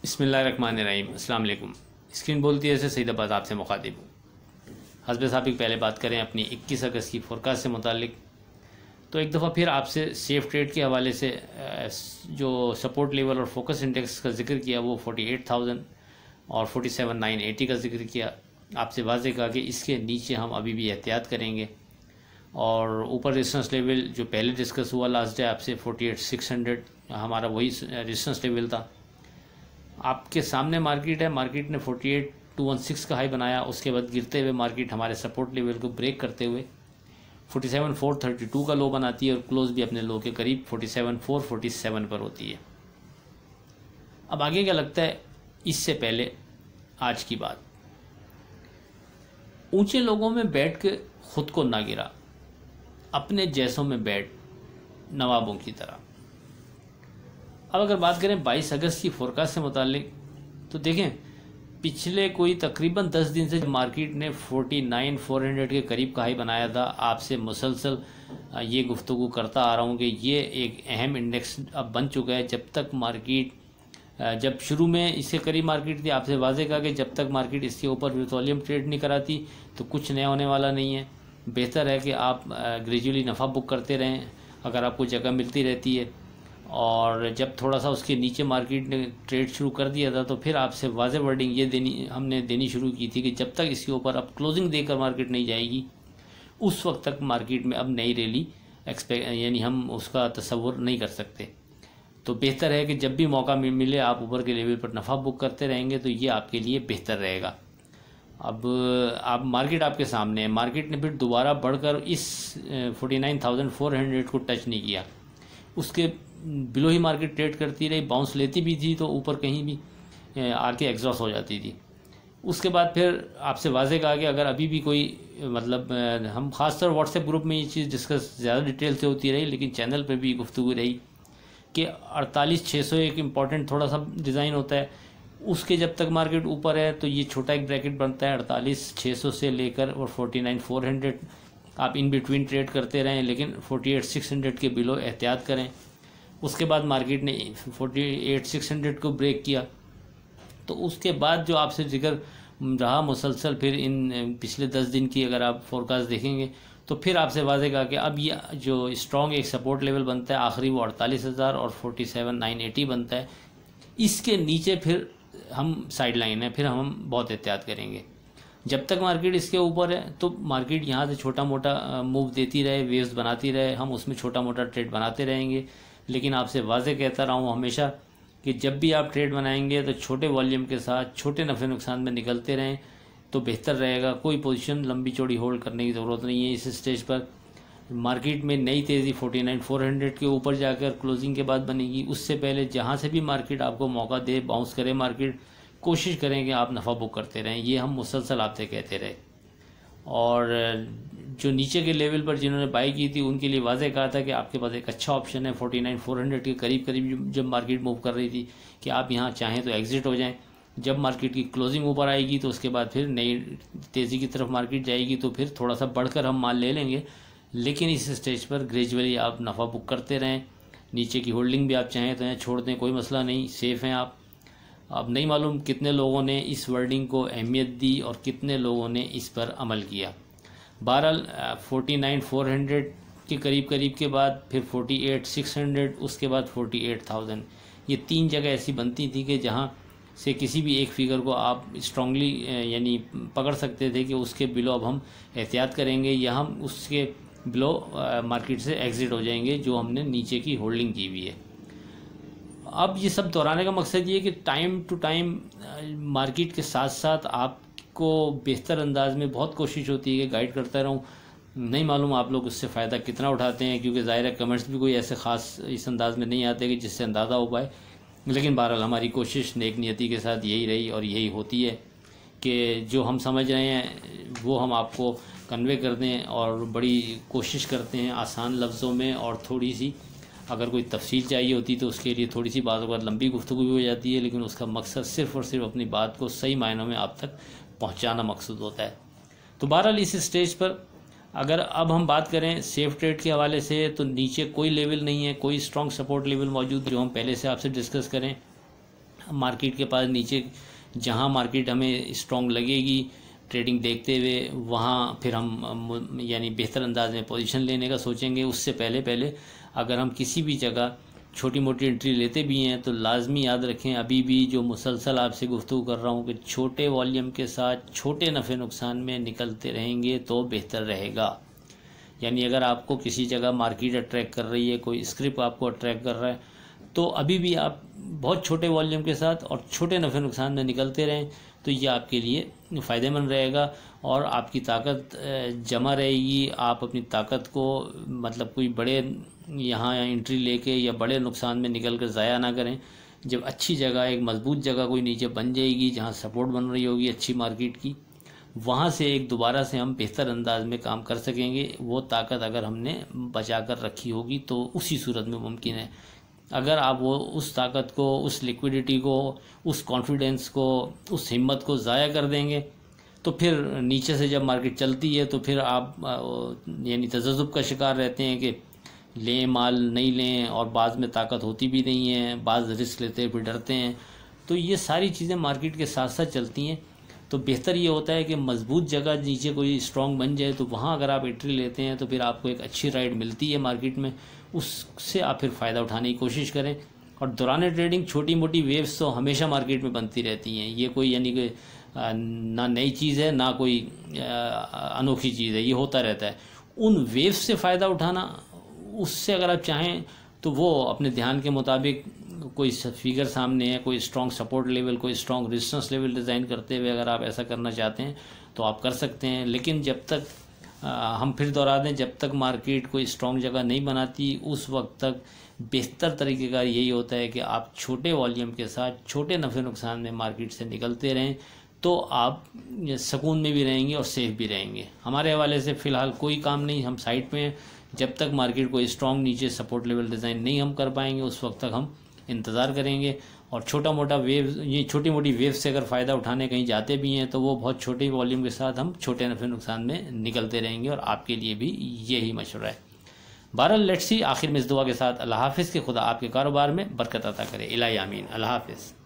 बिस्मिल्लाहिर्रहमानिर्रहीम। अस्सलाम वालेकुम। स्क्रीन बोलती है ऐसे सईदाबाद आपसे मुखातिब हूँ। हस्ब साबिक पहले बात करें अपनी 21 अगस्त की फोरकास्ट से मुतालिक, तो एक दफ़ा फिर आपसे सेफ ट्रेड के हवाले से जो सपोर्ट लेवल और फोकस इंडेक्स का जिक्र किया वो 48,000 और 47,980 का जिक्र किया। आपसे वाज़ेह कहा कि इसके नीचे हम अभी भी एहतियात करेंगे, और ऊपर रेजिस्टेंस लेवल जो पहले डिस्कस हुआ लास्ट डे आपसे 48,600 हमारा वही रेजिस्टेंस लेवल था। आपके सामने मार्केट है, मार्केट ने 48,216 का हाई बनाया, उसके बाद गिरते हुए मार्केट हमारे सपोर्ट लेवल को ब्रेक करते हुए 47,432 का लो बनाती है और क्लोज भी अपने लो के करीब 47,447 पर होती है। अब आगे क्या लगता है, इससे पहले आज की बात, ऊंचे लोगों में बैठ के खुद को ना गिरा, अपने जैसों में बैठ नवाबों की तरह। अब अगर बात करें 22 अगस्त की फोरकास्ट से मुतालिक, तो देखें पिछले कोई तकरीबन 10 दिन से मार्केट ने 49,400 के करीब का हाई बनाया था। आपसे मुसलसल ये गुफ्तगू करता आ रहा हूँ कि ये एक अहम इंडेक्स अब बन चुका है। जब तक मार्केट जब शुरू में इसके करीब मार्केट थी, आपसे वाज़ेह कहा कि जब तक मार्केट इसके ऊपर वॉल्यूम ट्रेड नहीं कराती तो कुछ नया होने वाला नहीं है। बेहतर है कि आप ग्रेजुअली नफ़ा बुक करते रहें अगर आपको जगह मिलती रहती है। और जब थोड़ा सा उसके नीचे मार्केट ने ट्रेड शुरू कर दिया था तो फिर आपसे वाज़ेह वर्डिंग ये हमने देनी शुरू की थी कि जब तक इसके ऊपर अब क्लोजिंग देकर मार्केट नहीं जाएगी उस वक्त तक मार्केट में अब नई रैली यानी हम उसका तसव्वुर नहीं कर सकते। तो बेहतर है कि जब भी मौका मिले आप ऊपर के लेवल पर नफ़ा बुक करते रहेंगे तो ये आपके लिए बेहतर रहेगा। अब आप मार्केट आपके सामने है, मार्केट ने फिर दोबारा बढ़कर इस 49,400 को टच नहीं किया, उसके बिलो ही मार्केट ट्रेड करती रही, बाउंस लेती भी थी तो ऊपर कहीं भी आके एग्जॉस्ट हो जाती थी। उसके बाद फिर आपसे वाज़ेह कहा कि अगर अभी भी कोई मतलब हम ख़ासतौर व्हाट्सएप ग्रुप में ये चीज़ डिस्कस ज़्यादा डिटेल से होती रही, लेकिन चैनल पर भी गुफ्तगू रही कि 48,600 एक इम्पॉर्टेंट थोड़ा सा डिज़ाइन होता है। उसके जब तक मार्केट ऊपर है तो ये छोटा एक ब्रैकेट बनता है 48,600 से लेकर और 49,400 आप इन बिटवीन ट्रेड करते रहें, लेकिन 48,600 के बिलो एहतियात करें। उसके बाद मार्केट ने 48,600 को ब्रेक किया तो उसके बाद जो आपसे जिक्र रहा मुसलसल, फिर इन पिछले 10 दिन की अगर आप फोरकास्ट देखेंगे तो फिर आपसे वाज़ेह कहा कि अब ये जो स्ट्रॉन्ग एक सपोर्ट लेवल बनता है आखिरी वो 48,000 और 47,980 बनता है। इसके नीचे फिर हम साइड लाइन है, फिर हम बहुत एहतियात करेंगे। जब तक मार्केट इसके ऊपर है तो मार्केट यहाँ से छोटा मोटा मूव देती रहे, वेव्स बनाती रहे, हम उसमें छोटा मोटा ट्रेड बनाते रहेंगे। लेकिन आपसे वाज़ेह कहता रहा हूँ हमेशा कि जब भी आप ट्रेड बनाएंगे तो छोटे वॉल्यूम के साथ छोटे नफ़े नुकसान में निकलते रहें तो बेहतर रहेगा। कोई पोजीशन लंबी चौड़ी होल्ड करने की ज़रूरत नहीं है। इस स्टेज पर मार्केट में नई तेज़ी 49,400 के ऊपर जाकर क्लोजिंग के बाद बनेगी। उससे पहले जहाँ से भी मार्केट आपको मौका दे, बाउंस करे मार्केट, कोशिश करें कि आप नफ़ा बुक करते रहें। ये हम मुसलसल आपसे कहते रहे। और जो नीचे के लेवल पर जिन्होंने बाई की थी उनके लिए वाज़ेह कहा था कि आपके पास एक अच्छा ऑप्शन है 49,400 के करीब करीब जब मार्केट मूव कर रही थी कि आप यहाँ चाहें तो एग्ज़िट हो जाएं। जब मार्केट की क्लोजिंग ऊपर आएगी तो उसके बाद फिर नई तेज़ी की तरफ मार्केट जाएगी तो फिर थोड़ा सा बढ़कर हम माल ले लेंगे, लेकिन इस स्टेज पर ग्रेजुअली आप नफ़ा बुक करते रहें। नीचे की होल्डिंग भी आप चाहें तो यहाँ छोड़ दें, कोई मसला नहीं, सेफ़ हैं आप। अब नहीं मालूम कितने लोगों ने इस वर्डिंग को अहमियत दी और कितने लोगों ने इस पर अमल किया। बहरहाल 49,400 के करीब करीब के बाद फिर 48,600, उसके बाद 48,000, ये तीन जगह ऐसी बनती थी कि जहाँ से किसी भी एक फिगर को आप स्ट्रांगली यानी पकड़ सकते थे कि उसके बिलो अब हम एहतियात करेंगे या हम उसके बिलो मार्केट से एग्ज़िट हो जाएंगे जो हमने नीचे की होल्डिंग की हुई है। अब ये सब दोहराने का मकसद ये है कि टाइम टू टाइम मार्केट के साथ साथ आपको बेहतर अंदाज में बहुत कोशिश होती है कि गाइड करता रहूँ। नहीं मालूम आप लोग उससे फ़ायदा कितना उठाते हैं, क्योंकि ज़ाहिर है कमेंट्स भी कोई ऐसे ख़ास इस अंदाज में नहीं आते कि जिससे अंदाज़ा हो पाए। लेकिन बहरहाल हमारी कोशिश नेक नियति के साथ यही रही और यही होती है कि जो हम समझ रहे हैं वो हम आपको कन्वे कर दें, और बड़ी कोशिश करते हैं आसान लफ्ज़ों में। और थोड़ी सी अगर कोई तफसील चाहिए होती तो उसके लिए थोड़ी सी बात अगर लंबी गुफ्तगू भी हो जाती है, लेकिन उसका मकसद सिर्फ़ और सिर्फ अपनी बात को सही मायनों में आप तक पहुँचाना मकसद होता है। तो बहरहाल इस स्टेज पर अगर अब हम बात करें सेफ ट्रेड के हवाले से तो नीचे कोई लेवल नहीं है, कोई स्ट्रॉन्ग सपोर्ट लेवल मौजूद जो हम पहले से आपसे डिस्कस करें। मार्केट के पास नीचे जहां मार्केट हमें स्ट्रॉन्ग लगेगी ट्रेडिंग देखते हुए, वहाँ फिर हम यानी बेहतर अंदाज में पोजीशन लेने का सोचेंगे। उससे पहले अगर हम किसी भी जगह छोटी मोटी एंट्री लेते भी हैं तो लाजमी याद रखें, अभी भी जो मुसलसल आपसे गुफ्तगू कर रहा हूँ कि छोटे वॉल्यूम के साथ छोटे नफ़े नुकसान में निकलते रहेंगे तो बेहतर रहेगा। यानी अगर आपको किसी जगह मार्केट अट्रैक्ट कर रही है, कोई स्क्रिप्ट आपको अट्रैक्ट कर रहा है, तो अभी भी आप बहुत छोटे वॉल्यूम के साथ और छोटे नफ़े नुकसान में निकलते रहें तो ये आपके लिए फ़ायदेमंद रहेगा और आपकी ताकत जमा रहेगी। आप अपनी ताकत को मतलब कोई बड़े यहाँ एंट्री लेके या बड़े नुकसान में निकल कर ज़ाया ना करें। जब अच्छी जगह, एक मजबूत जगह कोई नीचे बन जाएगी जहाँ सपोर्ट बन रही होगी अच्छी मार्केट की, वहाँ से एक दोबारा से हम बेहतर अंदाज में काम कर सकेंगे। वो ताकत अगर हमने बचा कर रखी होगी तो उसी सूरत में मुमकिन है। अगर आप वो उस ताकत को, उस लिक्विडिटी को, उस कॉन्फिडेंस को, उस हिम्मत को ज़ाया कर देंगे तो फिर नीचे से जब मार्केट चलती है तो फिर आप यानी तज़ब्ज़ुब का शिकार रहते हैं कि लें माल नहीं लें, और बाद में ताकत होती भी नहीं है, बाज़ रिस्क लेते फिर डरते हैं। तो ये सारी चीज़ें मार्केट के साथ साथ चलती हैं। तो बेहतर ये होता है कि मजबूत जगह नीचे कोई स्ट्रॉन्ग बन जाए तो वहाँ अगर आप एंट्री लेते हैं तो फिर आपको एक अच्छी राइड मिलती है मार्केट में, उससे आप फिर फ़ायदा उठाने की कोशिश करें। और दौरान ट्रेडिंग छोटी मोटी वेव्स तो हमेशा मार्केट में बनती रहती हैं। ये कोई यानी कि ना नई चीज़ है ना कोई अनोखी चीज़ है, ये होता रहता है। उन वेव्स से फ़ायदा उठाना, उससे अगर आप चाहें तो वो अपने ध्यान के मुताबिक कोई फिगर सामने है, कोई स्ट्रॉन्ग सपोर्ट लेवल, कोई स्ट्रॉन्ग रेजिस्टेंस लेवल डिज़ाइन करते हुए अगर आप ऐसा करना चाहते हैं तो आप कर सकते हैं। लेकिन जब तक हम फिर दोहरा दें, जब तक मार्केट कोई स्ट्रॉन्ग जगह नहीं बनाती उस वक्त तक बेहतर तरीके का यही होता है कि आप छोटे वॉल्यूम के साथ छोटे नफ़े नुकसान में मार्केट से निकलते रहें तो आप सुकून में भी रहेंगे और सेफ भी रहेंगे। हमारे हवाले से फ़िलहाल कोई काम नहीं, हम साइड पे हैं। जब तक मार्केट कोई स्ट्रॉन्ग नीचे सपोर्ट लेवल डिज़ाइन नहीं हम कर पाएंगे उस वक्त तक हम इंतज़ार करेंगे। और छोटा मोटा वेव, ये छोटी मोटी वेव से अगर फ़ायदा उठाने कहीं जाते भी हैं तो वो बहुत छोटे वॉल्यूम के साथ हम छोटे नफ़े नुकसान में निकलते रहेंगे और आपके लिए भी यही मशवरा है। बहरहाल लेट्स सी, आखिर में इस दुआ के साथ अल्लाह हाफ़िज़ के खुदा आपके कारोबार में बरकत अता करे। इलाही आमीन। अल्लाह हाफ़िज़।